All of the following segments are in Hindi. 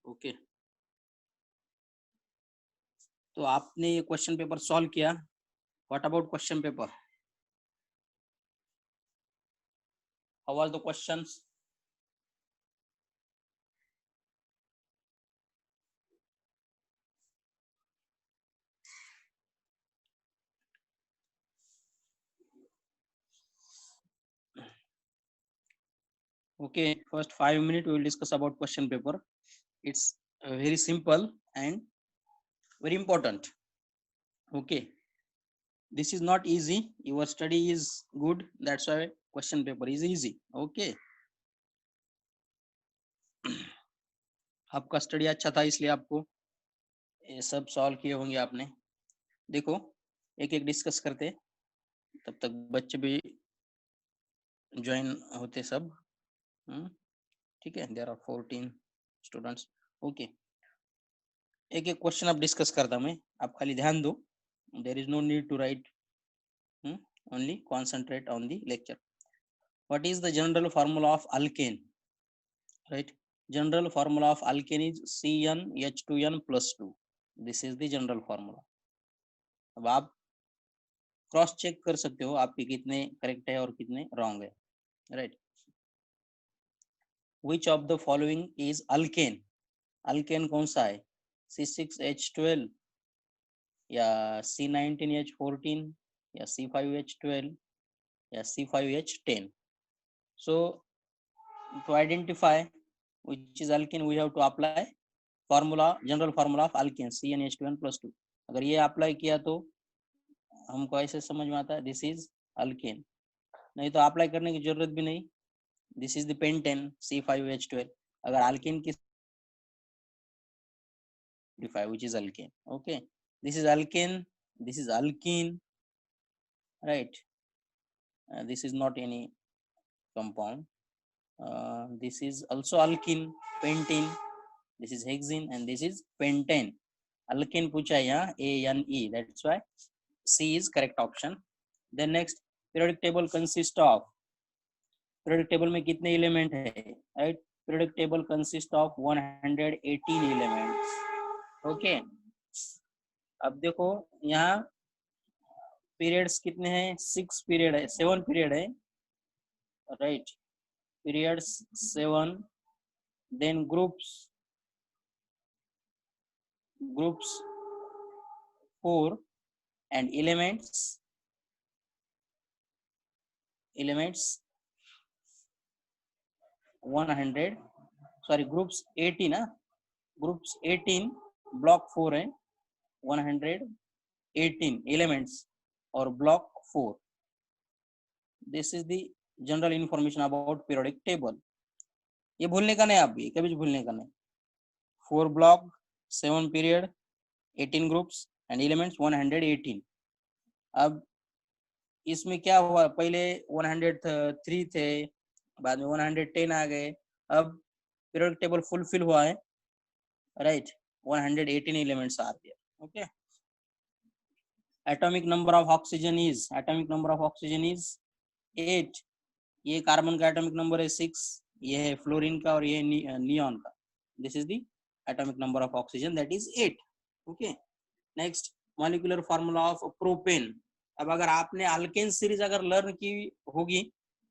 ओके, तो आपने ये क्वेश्चन पेपर सॉल्व किया. What about question paper? How are the questions? Okay, first 5 minutes we will discuss about question paper. It's very simple and very important. Okay, this is not easy. Your study is good. That's why question paper is easy. Okay, आपका स्टडी अच्छा था इसलिए आपको ये सब सॉल्व किए होंगे आपने. देखो, एक एक डिस्कस करते, तब तक बच्चे भी ज्वाइन होते सब. ठीक है, देयर आर 14 स्टूडेंट्स. ओके, एक एक क्वेश्चन अब डिस्कस करता मैं, आप खाली ध्यान दो. There is no need to write, only concentrate on the lecture. What is the general formula of alkane? Right, general formula of alkane is CnH2n plus 2. This is the general formula. अब आप क्रॉस चेक कर सकते हो आपके कितने करेक्ट है और कितने रॉन्ग है. Right, which of the following is alkane? alkane कौन सा है? C6H12 या C19H14 या C5H12 या C5H10? So to identify which is alkane we have to apply formula, general formula of alkane CnH2n plus 2. अगर ये अप्लाई किया तो हमको ऐसे समझ में आता है दिस इज अल्केन. नहीं तो अप्लाई करने की जरूरत भी नहीं. This is the pentane C5H12. अगर अल्केन की which is alkane. Okay, this is alkane, this is alkene. Right, this is not any compound. This is also alkene, pentene. This is hexene and this is pentane. Alkene पूछा है यहाँ ANE. That's why C is correct option. Then next, periodic table consists of, periodic table में कितने एलिमेंट है? Right, periodic table consists of 118 elements. Okay, अब देखो यहाँ पीरियड्स कितने हैं? 6 पीरियड है, 7 पीरियड है. Right, periods 7. Then groups 4 and elements 100. Sorry, groups 18 ना, ग्रुप्स 18, ब्लॉक 4 है, 118 elements और block 4. This is the general information about periodic table. ये भूलने का नहीं, आप भी कभी भूलने का नहीं. 4 block, 7 period, 18 groups and elements 118. अब इसमें क्या हुआ, पहले 103 थे, बाद में 110 आ गए. अब पीरियोडिक टेबल फुलफिल हुआ है. Right, 118 elements are there. Okay, atomic number of oxygen is, atomic number of oxygen is 8. ये कार्बन का एटॉमिक नंबर है 6, ये है फ्लोरीन का और ये नियॉन का. This is the atomic number of oxygen, that is 8. Okay, next, molecular formula of propane. अब अगर आपने अल्केन सीरीज अगर लर्न की होगी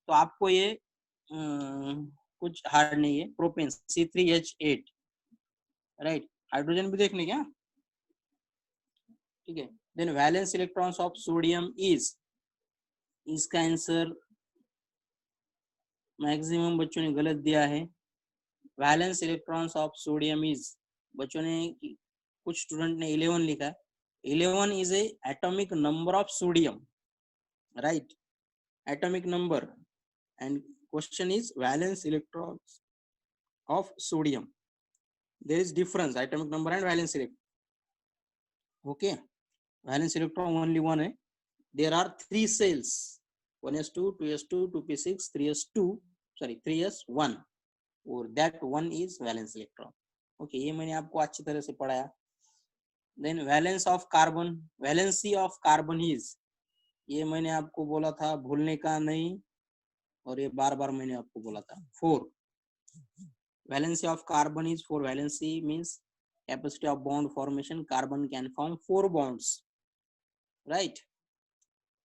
तो आपको ये कुछ हार्ड नहीं है. Propane C3H8. राइट, हाइड्रोजन भी देखने क्या. ठीक है, then valence electrons of sodium is, इसका आंसर मैक्सिमम बच्चों ने गलत दिया है. Valence electrons of sodium is, बच्चों ने कुछ स्टूडेंट ने 11 लिखा. 11 is a atomic number of sodium. Right, atomic number, and question is valence electrons of sodium. There is difference, atomic number and valence electron. Okay, valence electron only one है. There are 3 cells, 1s2, 2s2, 2p6, 3s2, sorry 3s1, और that one is valence electron. Okay, ये मैंने आपको अच्छी तरह से पढ़ाया. Then valence of carbon, valency of carbon is, ये मैंने आपको बोला था भूलने का नहीं. और ये बार बार मैंने आपको बोला था 4. Valency of carbon is 4. Valency means capacity of bond formation. Carbon can form 4 bonds, right?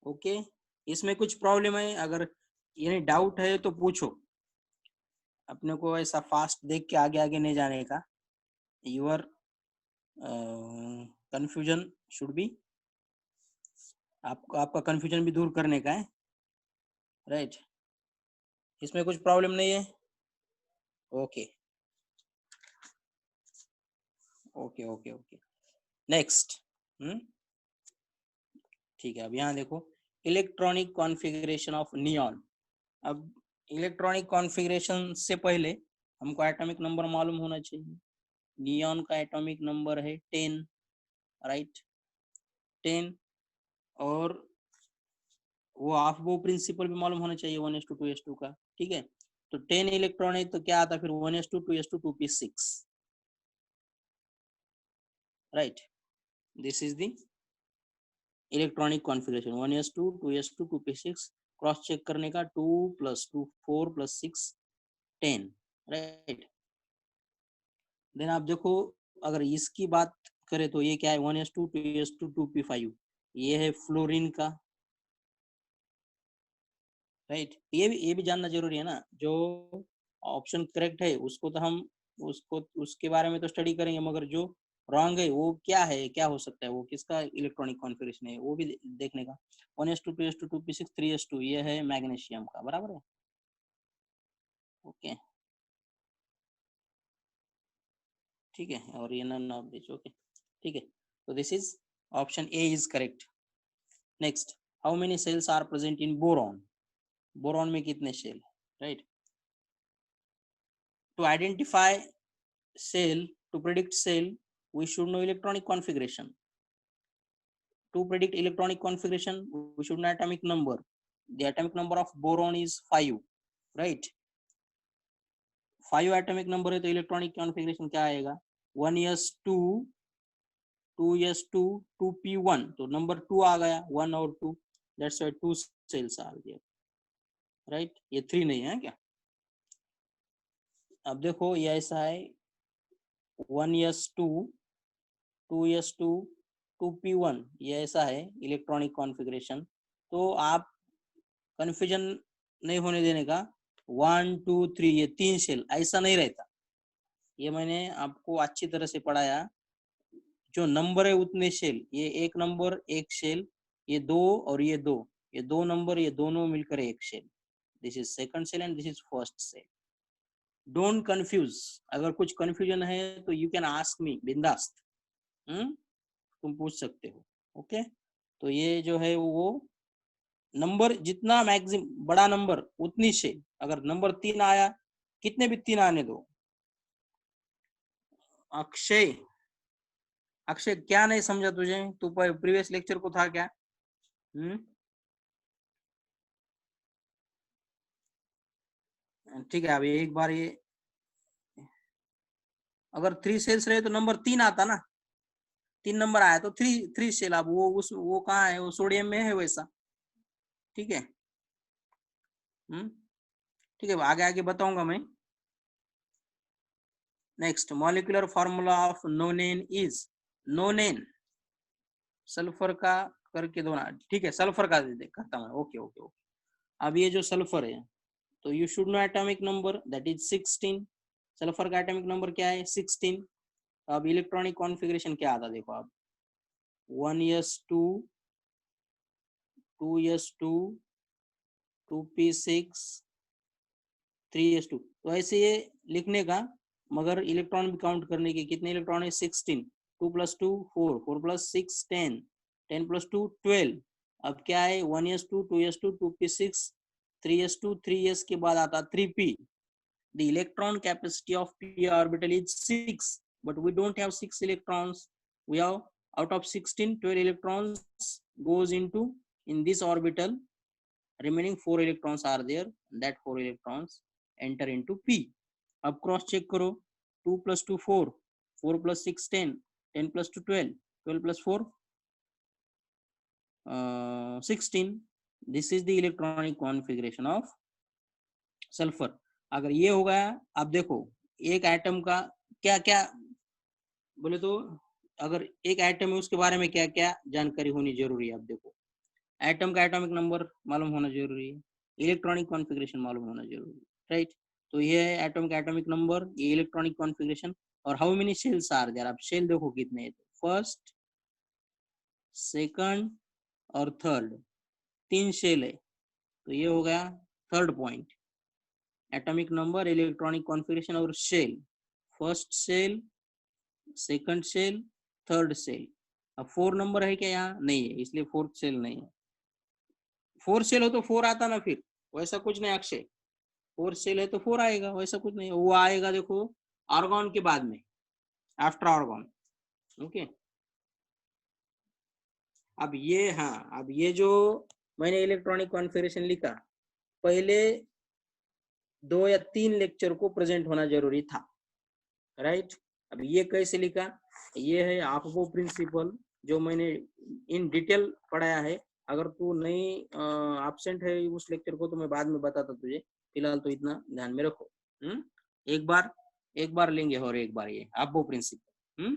Okay. इसमें कुछ प्रॉब्लम है, अगर यानी डाउट है तो पूछो. अपने को ऐसा फास्ट देख के आगे आगे नहीं जाने का. योर कंफ्यूजन शुड बी, आपका कंफ्यूजन भी दूर करने का है, राइट? इसमें कुछ प्रॉब्लम नहीं है. Okay okay okay okay. Next. ठीक है, अब यहाँ देखो इलेक्ट्रॉनिक कॉन्फ़िगरेशन ऑफ नियॉन. अब इलेक्ट्रॉनिक कॉन्फ़िगरेशन से पहले हमको एटॉमिक नंबर मालूम होना चाहिए. नियॉन का एटॉमिक नंबर है 10, राइट? 10. और वो हाफ बो प्रिंसिपल भी मालूम होना चाहिए 1:2:2 का. ठीक है, तो 10 इलेक्ट्रॉन है तो क्या आता है फिर 1:2:2p6, right? This is the electronic configuration 1:2:2p6. Cross check करने का 2 + 2 4 + 6 10, राइट? देन आप देखो, अगर इसकी बात करें तो ये क्या है 1:2:2p5. ये है फ्लोरीन का, राइट? ये भी जानना जरूरी है ना. जो ऑप्शन करेक्ट है उसको तो हम उसके बारे में तो स्टडी करेंगे, मगर जो रॉन्ग है वो क्या है, क्या हो सकता है, वो किसका इलेक्ट्रॉनिक कॉन्फ़िगरेशन है वो भी देखने का. 1:2:2p6 3:2 ये है मैग्नीशियम का, बराबर है. ओके, ठीक है. और ये नन ऑफ दिस. ओके, ठीक है. तो this is option A is correct. Next, how many shells are present in boron. Boron में कितने shell, right? To identify cell, to predict cell, we should know electronic configuration. To predict electronic configuration, we should know atomic number. The atomic number of boron is 5, right? 5 atomic number है तो electronic configuration क्या आएगा? 1s2 2s2 2p1. तो number 2 आ गया, 1 और 2. That's why 2 cells are there, right? ये 3 नहीं है क्या? अब देखो ये ऐसा है 1s2 2s2 2p1, ये ऐसा है इलेक्ट्रॉनिक कॉन्फ़िगरेशन. तो आप कंफ्यूजन नहीं होने देने का. 1 2 3 ये 3 सेल ऐसा नहीं रहता. ये मैंने आपको अच्छी तरह से पढ़ाया. जो नंबर है उतने सेल, ये एक नंबर एक सेल, ये 2 और ये 2, ये 2 नंबर, ये दोनों मिलकर एक shell. This is second shell and this is first shell. Don't confuse. अगर कुछ कंफ्यूजन है तो यू कैन आस्क मी बिंदास्त. तुम पूछ सकते हो. ओके, तो ये जो है वो नंबर जितना मैक्सिमम बड़ा नंबर उतनी से. अगर नंबर 3 आया, कितने भी 3 आने दो. अक्षय, अक्षय क्या नहीं समझा तुझे? तू प्रीवियस लेक्चर को था क्या? ठीक है, अभी एक बार ये अगर 3 सेल्स रहे तो नंबर 3 आता ना. 3 नंबर आया तो 3 सेल. अब वो कहाँ है? वो सोडियम में है वैसा. ठीक है. ठीक है, आगे आगे बताऊंगा मैं. Next, molecular formula of नोनेन is. नोनेन sulphur का करके दो ना. ठीक है, सल्फर का करता हूँ. Okay okay okay. अब ये जो सल्फर है तो you should know atomic number, that is 16. Sulphur का एटॉमिक नंबर क्या है? 16. अब इलेक्ट्रॉनिक कॉन्फ़िगरेशन क्या आता देखो आप. 1s2 2s2 2p6 3s2. तो ऐसे ये लिखने का, मगर इलेक्ट्रॉन भी काउंट करने के. कितने इलेक्ट्रॉन है? 16. 2 + 2 4 4 + 6 10 10 + 2 12. अब क्या है? 1s2 2s2 2p6 3s2 3s के बाद आता 3p. The electron capacity of p orbital is 6, but we don't have 6 electrons. We have, out of 16, 12 electrons goes into in this orbital. Remaining 4 electrons are there. That 4 electrons enter into p. अब क्रॉस चेक करो. 2 + 2 4 4 + 6 10 10 + 2 12 12 + 4 16. This is the electronic configuration of sulphur. अगर ये हो गया, अब देखो एक एटम का क्या क्या बोले तो, अगर एक एटम है उसके बारे में क्या क्या जानकारी होनी जरूरी है। अब देखो एटम का एटॉमिक नंबर मालूम होना जरूरी है, इलेक्ट्रॉनिक कॉन्फ़िगरेशन मालूम होना जरूरी है, राइट। तो ये है एटम का एटॉमिक नंबर, ये इलेक्ट्रॉनिक कॉन्फ़िगरेशन, और how many shells are there. आप शेल देखो कितने हैं, फर्स्ट, सेकंड और थर्ड, 3 शेल है। तो ये हो गया third point, atomic number, electronic configuration और shell. First shell, second shell, third shell. अब 4 नंबर है क्या यहाँ? नहीं है, इसलिए फोर्थ शेल नहीं है। 4 शेल हो तो 4 आता ना फिर, वैसा कुछ नहीं अक्षय। 4 शेल है तो 4 आएगा, वैसा कुछ नहीं, वो आएगा देखो आर्गन के बाद में, आफ्टर आर्गन। ओके, अब ये, हाँ, अब ये जो मैंने इलेक्ट्रॉनिक कॉन्फ़िगरेशन लिखा, पहले 2 या 3 लेक्चर को प्रेजेंट होना जरूरी था, राइट। अब ये कैसे लिखा, ये है आफबो प्रिंसिपल, जो मैंने इन डिटेल पढ़ाया है। अगर तू नहीं एब्सेंट है उस लेक्चर को तो मैं बाद में बताता तुझे, फिलहाल तो इतना ध्यान में रखो। एक बार, एक बार लेंगे और एक बार ये आफबो प्रिंसिपल।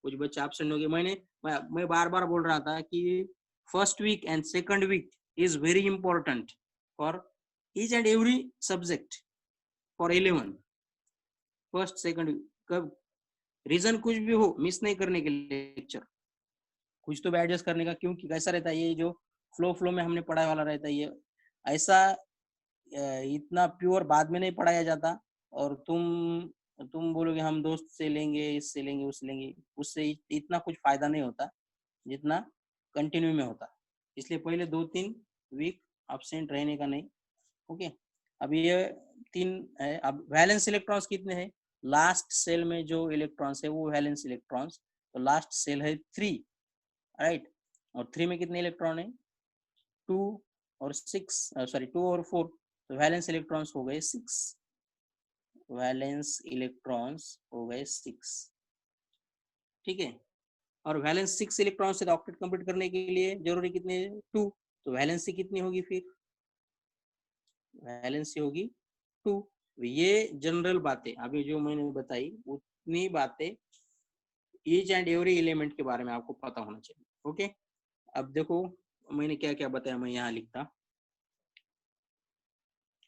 कुछ बच्चे एब्सेंट हो गए, मैं बार बार बोल रहा था कि first week and second week is very important for each and every subject for 11, first second. कब रीजन कुछ भी हो, मिस नहीं करने के लेक्चर, कुछ तो भी एडजस्ट करने का, क्योंकि कैसा रहता है ये जो फ्लो में हमने पढ़ाई वाला रहता है, ये ऐसा इतना प्योर बाद में नहीं पढ़ाया जाता। और तुम बोलोगे हम दोस्त से लेंगे, इससे लेंगे, उससे लेंगे, उससे इतना कुछ फायदा नहीं होता जितना कंटिन्यू में होता। इसलिए पहले 2-3 वीक एब्सेंट रहने का नहीं। ओके, अब ये 3 है। अब वैलेंस इलेक्ट्रॉन्स कितने हैं? लास्ट सेल में जो इलेक्ट्रॉन्स है वो वैलेंस इलेक्ट्रॉन्स, तो लास्ट सेल है 3, राइट। और 3 में कितने इलेक्ट्रॉन है? 2 और 6, सॉरी 2 और 4, तो वैलेंस इलेक्ट्रॉन्स हो गए 6, वैलेंस इलेक्ट्रॉन्स हो गए 6, ठीक है। और वैलेंस 6 इलेक्ट्रॉन से ऑक्टेट कंप्लीट करने के लिए जरूरी कितने? 2, तो वैलेंसी कितनी होगी फिर? वैलेंसी होगी 2। ये जनरल बातें अभी जो मैंने बताई, उतनी बातें ईच एंड एवरी एलिमेंट के बारे में आपको पता होना चाहिए। ओके, अब देखो मैंने क्या क्या बताया, मैं यहाँ लिखता,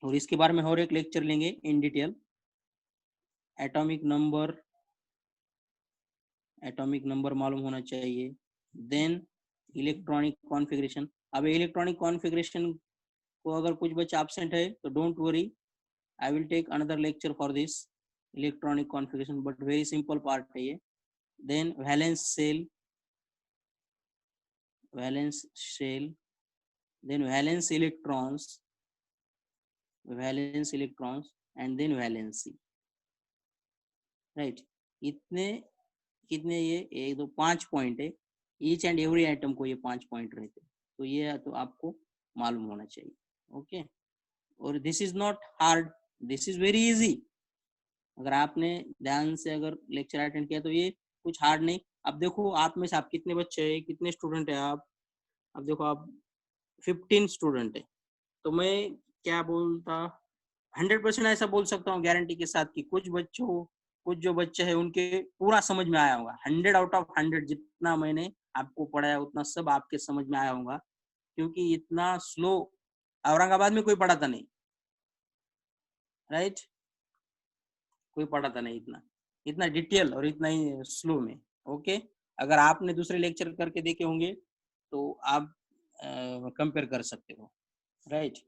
और इसके बारे में और एक लेक्चर लेंगे इन डिटेल। एटॉमिक नंबर मालूम होना चाहिए, देन इलेक्ट्रॉनिक कॉन्फ़िगरेशन। अब इलेक्ट्रॉनिक कॉन्फ़िगरेशन को अगर कुछ बच्चा एब्सेंट है तो don't worry, I will take another lecture for this electronic configuration, but very simple part है ये। Then valence shell, then valence electrons, and then valency, right। इतने कितने ये 1 2 5 पॉइंट है, ईच एंड एवरी आइटम को ये 5 पॉइंट रहते, तो ये तो आपको मालूम होना चाहिए। ओके, और this is not hard, this is very easy. अगर आपने ध्यान से अगर लेक्चर अटेंड किया तो ये कुछ हार्ड नहीं। अब देखो आप में से आप कितने बच्चे हैं, कितने स्टूडेंट है आप? अब देखो आप 15 स्टूडेंट है, तो मैं क्या बोलता, 100% ऐसा बोल सकता हूँ गारंटी के साथ कि कुछ जो बच्चे हैं उनके पूरा समझ में आया होगा। 100 आउट ऑफ 100 जितना मैंने आपको पढ़ाया उतना सब आपके समझ में आया होगा, क्योंकि इतना स्लो औरंगाबाद में कोई पढ़ाता नहीं, राइट। कोई पढ़ाता नहीं इतना इतना डिटेल और इतना ही स्लो में। ओके, अगर आपने दूसरे लेक्चर करके देखे होंगे तो आप कंपेयर कर सकते हो, राइट।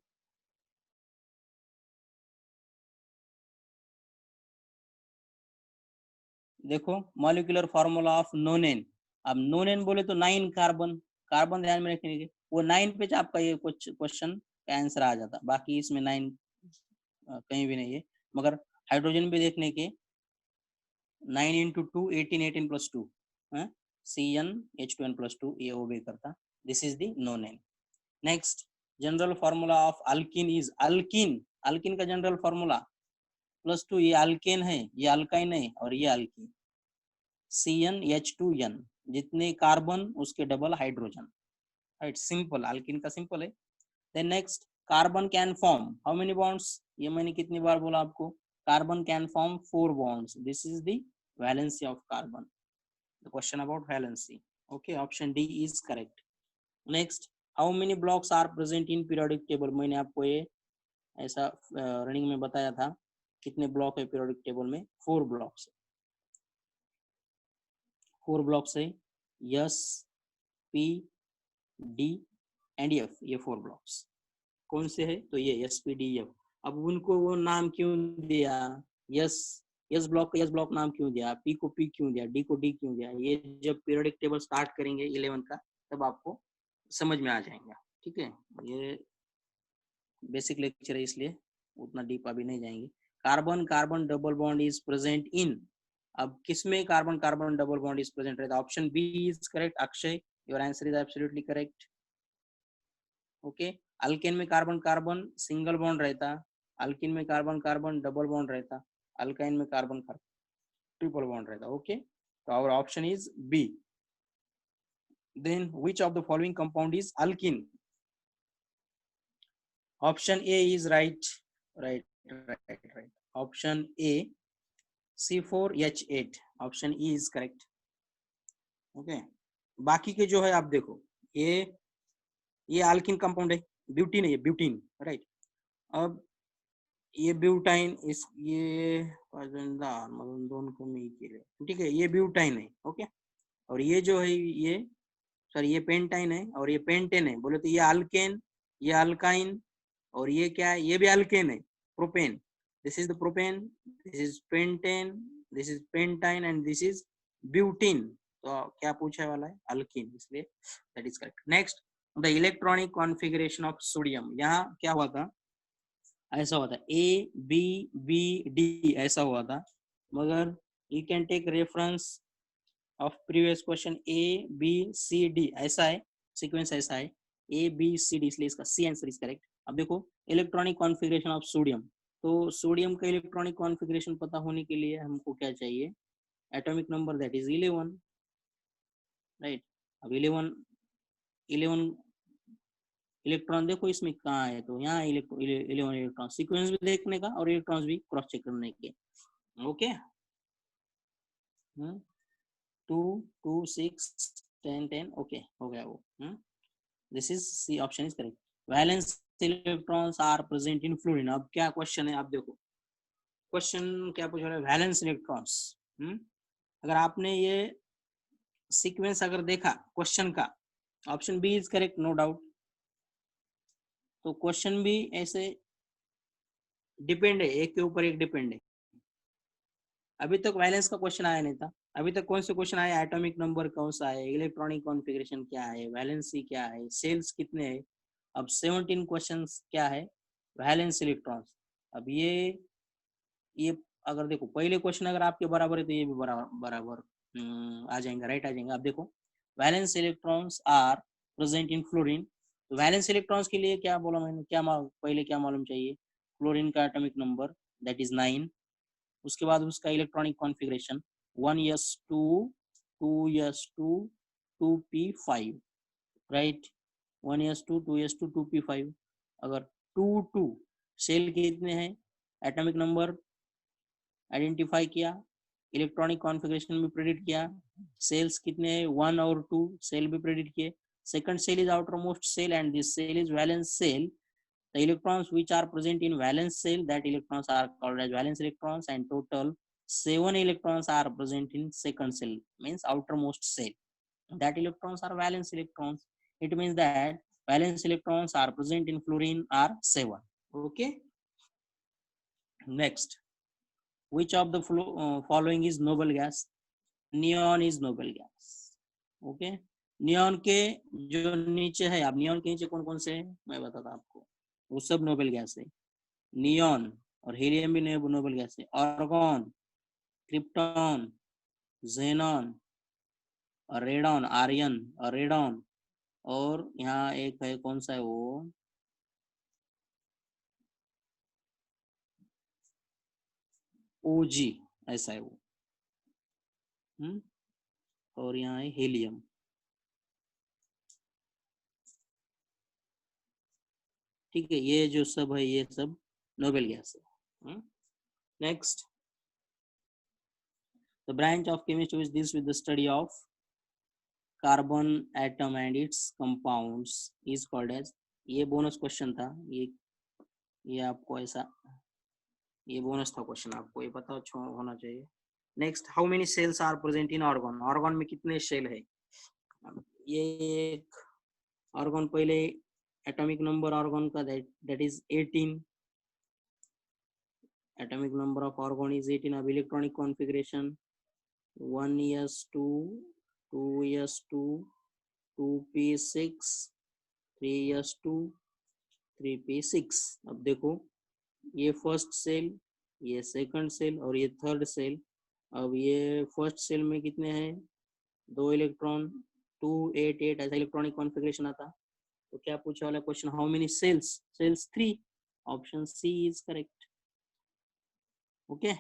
देखो मॉलिक्यूलर फार्मूला ऑफ नोनेन। अब नोनेन बोले तो 9 कार्बन, कार्बन ध्यान में रखने के, वो 9 पे आपका ये कुछ क्वेश्चन का आंसर आ जाता, बाकी इसमें 9 कहीं भी नहीं है। मगर हाइड्रोजन पे देखने के 9 into 2 18, 18 plus 2, CnH2n+2, ये ओबे करता। This is the no name. Next, general formula of alkene is alkene, alkene का जनरल फार्मूला +2, ये अल्केन है, ये अल्काइन है, और ये अल्किन, CnH2n, जितने कार्बन उसके double hydrogen, right. Simple, alkene का सिंपल है। Then next, carbon can form how many bonds, ये मैंने कितनी बार बोला आपको, carbon can form 4 bonds. This is the valency of carbon. The question about valency. Okay, option D is correct. Next, how many blocks are present in periodic table? मैंने आपको ये ऐसा रनिंग में बताया था, कितने ब्लॉक है periodic table में, 4 blocks. 4 blocks है, S, P, D and F, ये 4 blocks. कौन से है, तो ये S, P, D, F. अब उनको वो नाम क्यों दिया, यस ब्लॉक को यस ब्लॉक नाम क्यों दिया, पी को पी क्यों दिया, डी को डी क्यों दिया, ये जब पीरियोडिक टेबल स्टार्ट करेंगे 11 का तब आपको समझ में आ जाएगा. ठीक है, ये बेसिक लेक्चर है इसलिए उतना डीप अभी नहीं जाएंगे. Carbon carbon double bond is present in, अब किसमें carbon carbon double bond is present रहता है, option B is correct. Akshay, your answer is absolutely correct. Okay, alkane में कार्बन कार्बन सिंगल बॉन्ड रहता, अल्किन में कार्बन कार्बन डबल बॉन्ड रहता, अल्काइन में कार्बन कार्बन ट्रिपल बॉन्ड रहता. ओके, तो our option is B. Then which of the following compound is alkene, option A is right. Right. Option A C4H8, option E is correct. Okay, बाकी के जो है आप देखो, ये अल्किन कंपाउंड है, ब्यूटीन है, ये ब्यूटीन, राइट. अब ये ब्यूटाइन, इस ये दोनों को नहीं केले, ठीक है, ये ब्यूटाइन है. ओके, और ये जो है ये सॉरी ये पेंटाइन है और ये पेंटेन है. बोले तो ये अल्केन, ये अल्काइन, और ये क्या है, ये भी अल्केन है, propane. This is the propane, this is pentane, this is pentyne and this is butene. तो क्या पूछा वाला है, अल्कीन, इसलिए that is correct. Next, the electronic configuration of sodium. यहाँ क्या हुआ था, ऐसा हुआ था ए बी बी डी ऐसा हुआ था, मगर you can take reference of previous question A B C D, ऐसा है सीक्वेंस, ऐसा है ए बी सी डी, इसलिए इसका सी आंसर इज करेक्ट. अब देखो इलेक्ट्रॉनिक कॉन्फ़िगरेशन ऑफ सोडियम, तो सोडियम का इलेक्ट्रॉनिक कॉन्फ़िगरेशन पता होने के लिए हमको क्या चाहिए, atomic number, that is 11, right. अब 11 इलेक्ट्रॉन देखो इसमें कहाँ है, तो यहाँ 11 इलेक्ट्रॉन, सीक्वेंस भी देखने का और इलेक्ट्रॉन्स भी क्रॉस चेक करने के. ओके, 2 2 6 10 10, ओके हो गया वो. This is C, option is correct. Valence electrons are present in fluorine. अब क्या क्वेश्चन है, आप देखो क्वेश्चन क्या पूछ रहा है, वैलेंस इलेक्ट्रॉन्स. अगर आपने ये सीक्वेंस अगर देखा क्वेश्चन का, option B is correct, no doubt. तो क्वेश्चन भी ऐसे डिपेंड है, एक के ऊपर एक डिपेंड है. अभी तक वैलेंस का क्वेश्चन आया नहीं था, अभी तक कौन से क्वेश्चन आए, एटॉमिक नंबर कौन सा है, इलेक्ट्रॉनिक कॉन्फ़िगरेशन क्या है, वैलेंसी क्या है, सेल्स कितने हैं. अब 17 क्वेश्चंस क्या है, वैलेंस इलेक्ट्रॉन्स. अब ये अगर देखो पहले क्वेश्चन अगर आपके बराबर है तो ये भी बराबर बराबर आ जाएंगे, राइट आ जाएंगे. अब देखो valence electrons are present in fluorine, तो वैलेंस इलेक्ट्रॉन्स के लिए क्या बोला मैंने, पहले क्या मालूम चाहिए, फ्लोरीन का एटॉमिक नंबर दैट इज 9, उसके बाद उसका electronic configuration 1s2 2s2 2p5, right. 1s2 2s2 2p5. अगर 2 2 सेल कितने हैं, एटॉमिक नंबर आइडेंटिफाई किया, इलेक्ट्रॉनिक कॉन्फ़िगरेशन भी प्रेडिक्ट किया, सेल्स कितने हैं 1 और 2 सेल भी प्रेडिक्ट किए. Second shell is outermost shell and this shell is valence shell. The electrons which are present in valence cell, that electrons are called as valence electrons, and total 7 electrons are present in second cell, means outermost cell. That electrons are valence electrons. It means that valence electrons are present in fluorine are 7. Okay. Next, which of the following is noble gas? Neon is noble gas. Okay. Neon के जो नीचे है, अब नियॉन के नीचे कौन कौन से है मैं बताता आपको, वो सब नोबेल गैस है. नियॉन और हीलियम भी नोबेल गैस है, आर्गॉन, क्रिप्टॉन, जेनॉन, और रेडॉन, आर्यन और रेडॉन, और यहाँ एक है कौन सा है वो, ओजी, ऐसा है वो. और यहाँ है हीलियम. ठीक है, ये जो सब है ये सब नोबल गैस है। Next, the branch of chemistry which deals with the study of carbon atom and its compounds is called as, ये बोनस क्वेश्चन था, ये आपको ऐसा, ये बोनस था क्वेश्चन, आपको ये पता होना चाहिए। Next, how many shells are present in argon, argon में कितने सेल है। ये एक ऑर्गन, पहले एटॉमिक नंबर ऑर्गन का that is 18, atomic number of orgon is 18 of electronic configuration 1s2 2s2 2p6 3s2 3p6। अब देखो, ये फर्स्ट सेल, ये सेकंड सेल और ये थर्ड सेल। अब ये फर्स्ट सेल में कितने हैं, 2 इलेक्ट्रॉन, 2 8 8 ऐसा इलेक्ट्रॉनिक कॉन्फ़िगरेशन आता। तो क्या पूछा वाला question, how many shells, shells 3, option C is correct. Okay,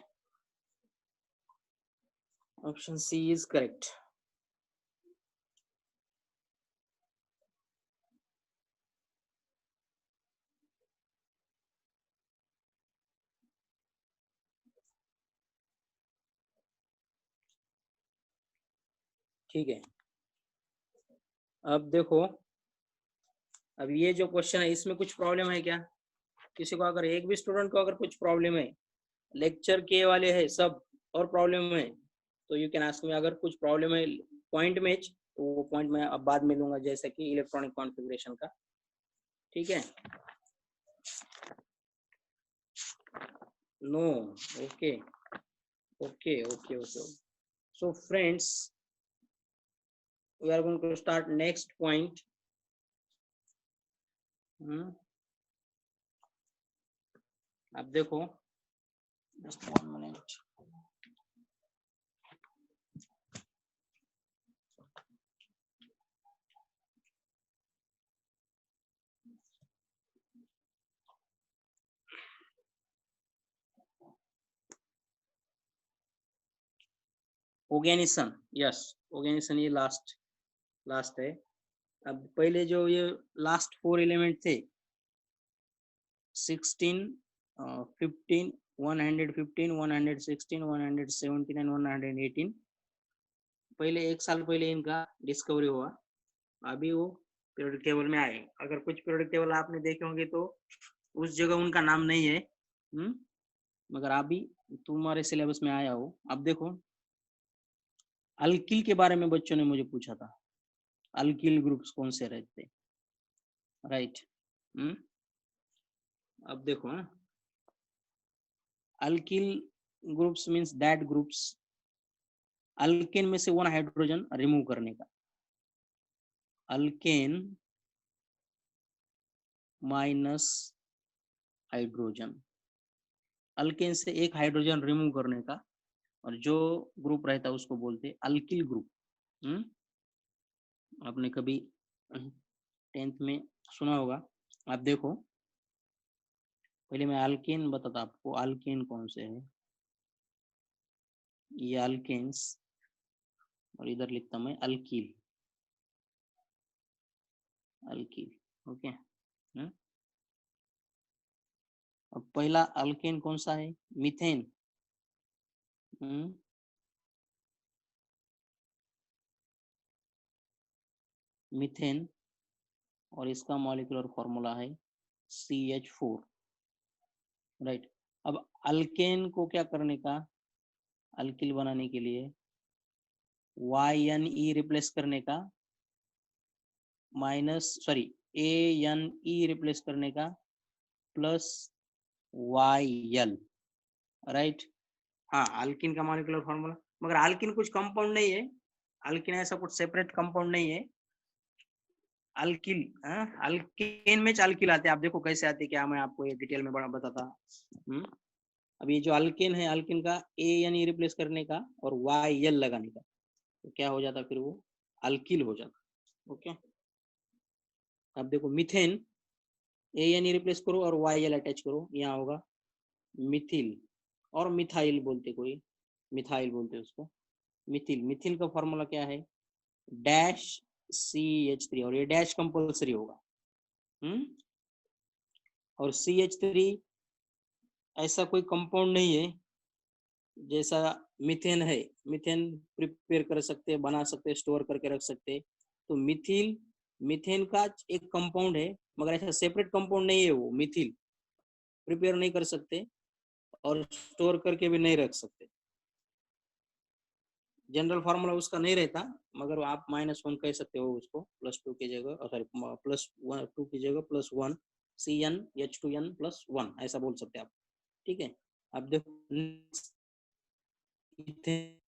option C is correct. ठीक है, अब देखो, अब ये जो क्वेश्चन है इसमें कुछ प्रॉब्लम है क्या, किसी को अगर एक भी स्टूडेंट को अगर कुछ प्रॉब्लम है, लेक्चर के वाले है सब और प्रॉब्लम है, तो यू कैन आस्क मी। अगर कुछ प्रॉब्लम है पॉइंट मैच, तो वो पॉइंट मैं अब बाद में लूंगा, जैसे कि इलेक्ट्रॉनिक कॉन्फ़िगरेशन का। ठीक है, no, okay okay okay okay. So friends, we are going to start next point. अब देखो, just 1 minute. ऑर्गेनिसन, यस, ऑर्गेनिसन ये लास्ट है। अब पहले जो ये लास्ट 4 एलिमेंट थे, 16 15 115 116 117 एंड 118, पहले 1 साल पहले इनका डिस्कवरी हुआ। अभी वो पीरियोडिक टेबल में आए। अगर कुछ पीरियोडिक टेबल आपने देखे होंगे तो उस जगह उनका नाम नहीं है, मगर अभी तुम्हारे सिलेबस में आया हो। अब देखो, अल्किल के बारे में बच्चों ने मुझे पूछा था, अल्किल ग्रुप्स कौन से रहते, राइट। अब देखो, alkyl groups means that groups, alkane में से 1 हाइड्रोजन रिमूव करने का, अल्केन माइनस हाइड्रोजन, अल्केन से 1 हाइड्रोजन रिमूव करने का, और जो ग्रुप रहता है उसको बोलते हैं अल्किल ग्रुप। आपने कभी 10th में सुना होगा। आप देखो, पहले मैं अल्केन बताता आपको, अल्केन कौन से है, ये अल्केन्स, और इधर लिखता मैं अल्किल, अल्किल, ओके। अब पहला अल्केन कौन सा है, मीथेन। मीथेन, और इसका मॉलिक्यूलर फॉर्मूला है CH4, राइट। अब अल्केन को क्या करने का, अल्किल बनाने के लिए YNE रिप्लेस करने का, ANE रिप्लेस करने का, प्लस YL, राइट। हाँ, अल्किन का मॉलिक्यूलर फॉर्मूला, मगर अल्किन कुछ कंपाउंड नहीं है, अल्किन ऐसा कुछ सेपरेट कंपाउंड नहीं है। अल्किल, अल्केन में अल्किल आते हैं, आप देखो कैसे आते हैं, क्या मैं आपको ये डिटेल में बड़ा बताता। अब ये जो अल्केन है, अल्किन का ANE रिप्लेस करने का और YL लगाने का, तो क्या हो जाता, फिर वो अल्किल हो जाता। ओके, अब देखो, मीथेन ANE रिप्लेस करो और YL अटैच करो, यहाँ होगा मिथिल, और मिथाइल बोलते, कोई मिथाइल बोलते उसको, मिथिल। मिथिल का फॉर्मूला क्या है, डैश CH3, और ये डैश कंपल्सरी होगा। और CH3 ऐसा कोई कंपाउंड नहीं है जैसा मीथेन है। मीथेन प्रिपेयर कर सकते हैं, बना सकते हैं, स्टोर करके रख सकते हैं। तो मिथिल मीथेन का एक कंपाउंड है, मगर ऐसा सेपरेट कंपाउंड नहीं है। वो मिथिल प्रिपेयर नहीं कर सकते और स्टोर करके भी नहीं रख सकते। जनरल फार्मूला उसका नहीं रहता, मगर आप -1 कह सकते हो उसको, +2 की जगह, सॉरी +2 की जगह +1, CnH2n+1 ऐसा बोल सकते हैं आप। ठीक है। अब देखो इथेन,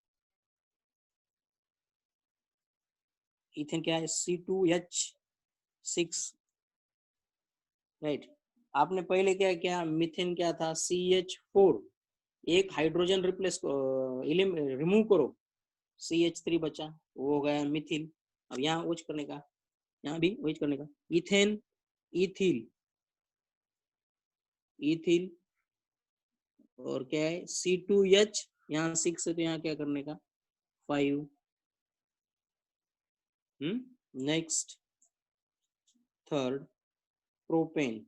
इथेन क्या है? C2H6, right. आपने पहले क्या किया? मीथेन क्या था? CH4, एक हाइड्रोजन रिप्लेस रिमूव करो, CH3 बचा, वो हो गया मिथिल। अब यहाँ वोच करने का, यहाँ भी वही करने का। इथेन, इथिल, इथिल, और क्या है? C2H, यहाँ 6 है तो यहाँ क्या करने का? 5। Next, third, propane.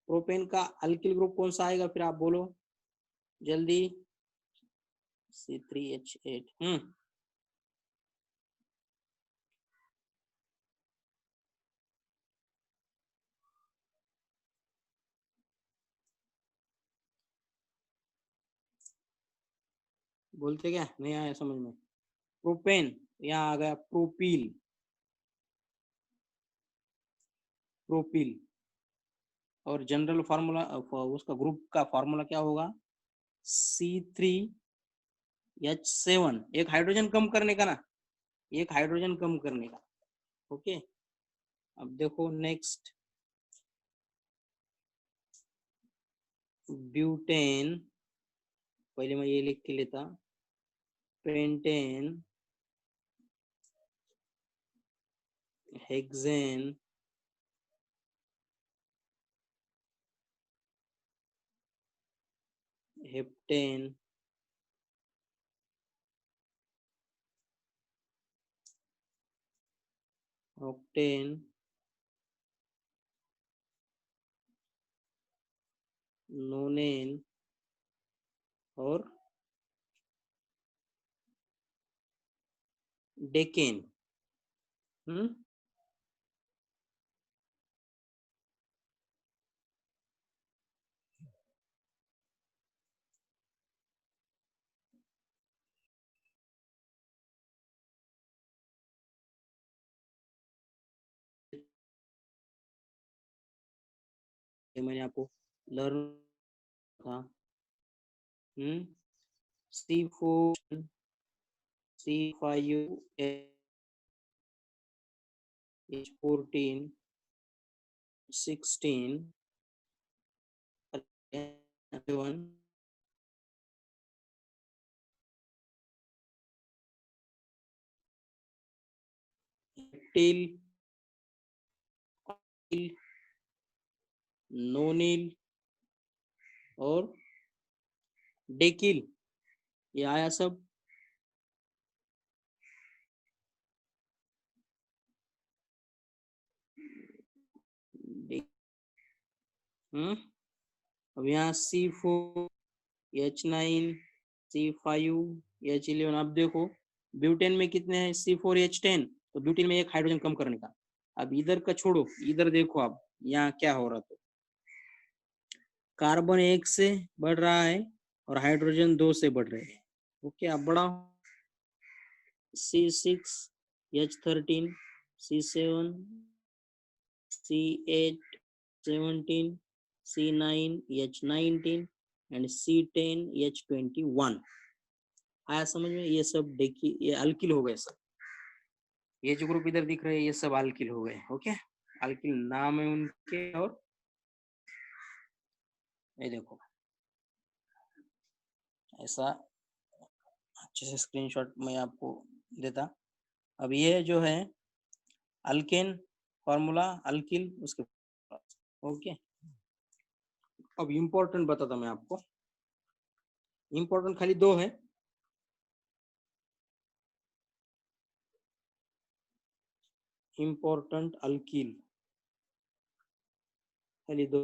प्रोपेन का अल्किल ग्रुप कौन सा आएगा फिर? आप बोलो जल्दी। C3H8। बोलते क्या? नहीं आया समझ में? प्रोपेन, यहाँ आ गया प्रोपील, प्रोपील। और जनरल फार्मूला उसका ग्रुप का फार्मूला क्या होगा? C3H7, एक हाइड्रोजन कम करने का ना, एक हाइड्रोजन कम करने का। ओके। अब देखो नेक्स्ट, ब्यूटेन, पहले मैं ये लिख के लेता, पेंटेन, हेक्सेन, हेप्टेन, ऑक्टेन, नोनेन, और डेकेन। हम्म ये मैंने आपको लर्न था। C4, C5, H14, 16, 11, टिल, नोनिल, और डेकिल, ये आया सब। हम्म अब यहाँ C4H9, C5H11। अब देखो ब्यूटेन में कितने हैं? C4H10, तो ब्यूटेन में एक हाइड्रोजन कम करने का। अब इधर का छोड़ो, इधर देखो आप यहाँ क्या हो रहा। तो कार्बन 1 से बढ़ रहा है और हाइड्रोजन 2 से बढ़ रहे हैं। ओके, अब बढ़ाओ। C6H13, C7, C8H17, C9H19 and C10H21। आया समझ में? ये सब देखिए, ये अल्किल हो गए सब। ये जो ग्रुप इधर दिख रहे हैं ये सब अल्किल हो गए। ओके, अल्किल नाम है उनके। और ये देखो ऐसा अच्छे से स्क्रीनशॉट मैं आपको देता। अब ये जो है अल्केन फार्मूला, अल्किल उसके। ओके, अब इम्पोर्टेंट बताता मैं आपको। इम्पोर्टेंट खाली दो है। इम्पोर्टेंट अल्किल खाली दो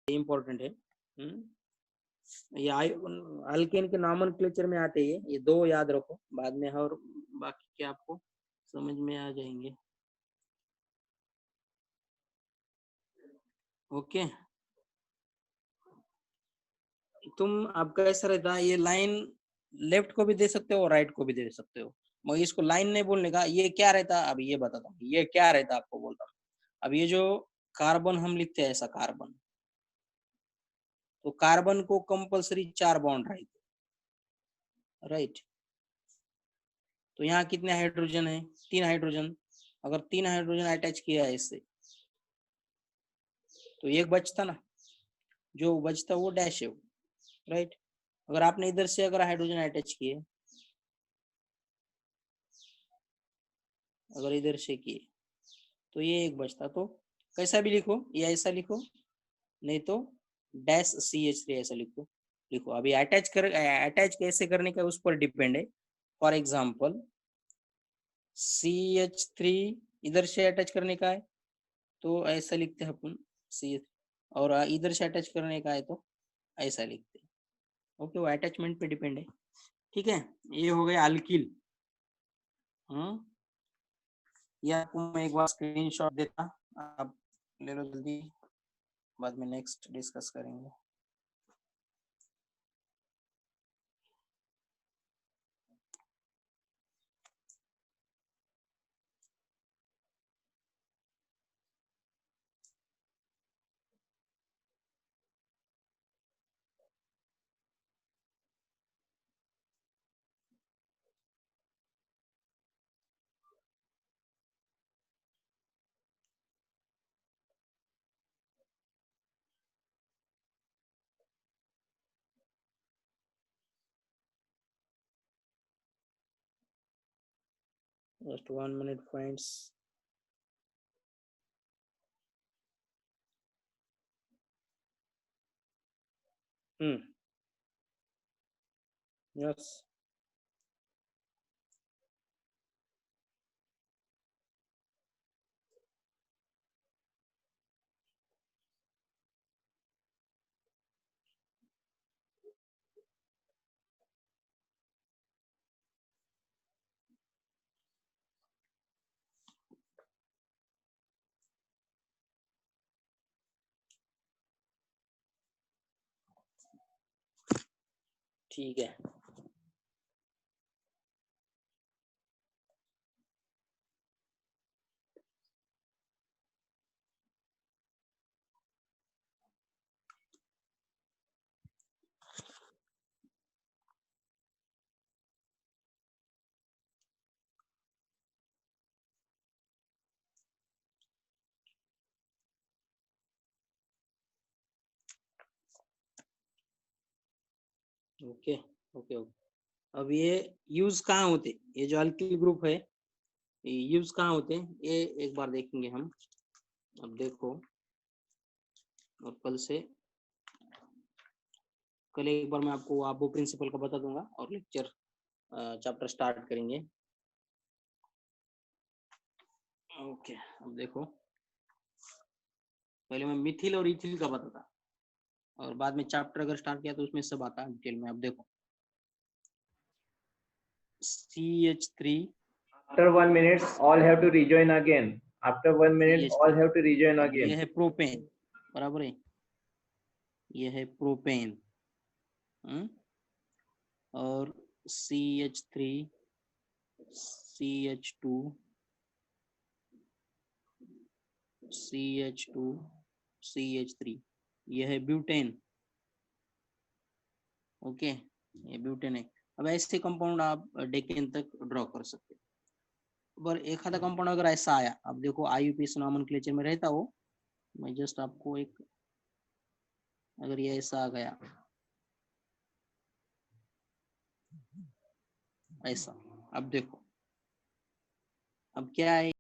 इम्पोर्टेंट है। ये अल्केन के नॉमेनक्लेचर में आते हैं ये दो, याद रखो, बाद में और बाकी के आपको समझ में आ जाएंगे। ओके, तुम आपका ऐसा रहता है, ये लाइन लेफ्ट को भी दे सकते हो और राइट को भी दे सकते हो, मगर इसको लाइन नहीं बोलने का। ये क्या रहता, अब ये बताता हूँ ये क्या रहता, आपको बोलता हूँ। अब ये जो कार्बन हम लिखते हैं ऐसा कार्बन, तो कार्बन को कंपलसरी 4 बॉन्ड रहते, राइट। तो यहाँ कितने हाइड्रोजन है, 3 हाइड्रोजन। अगर 3 हाइड्रोजन अटैच किया है इससे, तो एक बचता ना, जो बचता वो डैश है, राइट। अगर आपने इधर से अगर हाइड्रोजन अटैच किए, अगर इधर से किए, तो ये एक बचता। तो कैसा भी लिखो, या ऐसा लिखो, नहीं तो डैश CH3 ऐसा लिखो। लिखो अभी अटैच कैसे करने का उस पर डिपेंड है। फॉर एग्जाम्पल CH3 इधर से अटैच करने का है तो ऐसा लिखते हैं अपन CH, और इधर से अटैच करने का है तो ऐसा लिखते हैं। ओके, वो अटैचमेंट पे डिपेंड है, ठीक है। ये हो गया अल्किल। या आपको मैं एक बार स्क्रीनशॉट देता, आप ले लो जल्दी, बाद में नेक्स्ट डिस्कस करेंगे। Just 1 minute, friends. Yes. ठीक है, ओके ओके ओके। अब ये यूज कहाँ होते, ये जो अल्किल ग्रुप है ये यूज कहाँ होते हैं, ये एक बार देखेंगे हम। अब देखो, और कल एक बार मैं आपको आबो प्रिंसिपल का बता दूंगा और लेक्चर चैप्टर स्टार्ट करेंगे। ओके, अब देखो, पहले मैं मिथिल और इथिल का बताता, और बाद में चैप्टर अगर स्टार्ट किया तो उसमें सब आता है डिटेल में। अब देखो CH3, After 1 minute, all have to rejoin again. After 1 minute, all CH3, have to rejoin अब ये again. है प्रोपेन, बराबर है, ये है प्रोपेन। और CH3, CH2, CH2, CH3, ये है ब्यूटेन। ओके, ये ब्यूटेन है। अब ऐसे कंपाउंड आप डेकेन तक ड्रॉ कर सकते हो। पर एक आधा कंपाउंड अगर ऐसा आया, अब देखो IUPAC नॉमेनक्लेचर में रहता हो, मैं जस्ट आपको एक, अगर ये ऐसा आ गया ऐसा, अब देखो, अब क्या है,